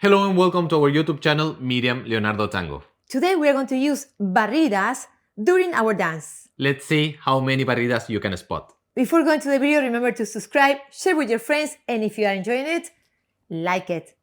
Hello and welcome to our YouTube channel, Miriam Leonardo Tango. Today we are going to use barridas during our dance. Let's see how many barridas you can spot. Before going to the video, remember to subscribe, share with your friends, and if you are enjoying it, like it.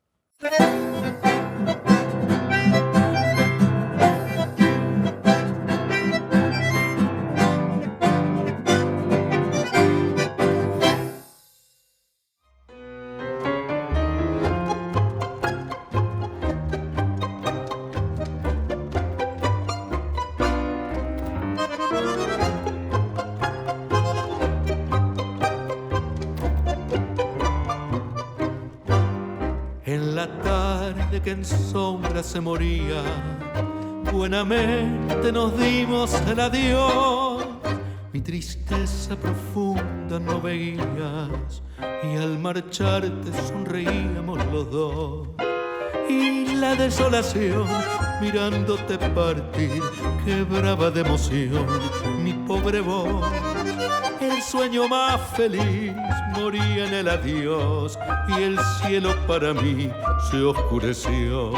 En la tarde que en sombra se moría, buenamente nos dimos el adiós. Mi tristeza profunda no veías y al marcharte sonreíamos los dos. Y la desolación mirándote partir quebraba de emoción mi pobre voz. El sueño más feliz moría en el adiós y el cielo para mí se oscureció.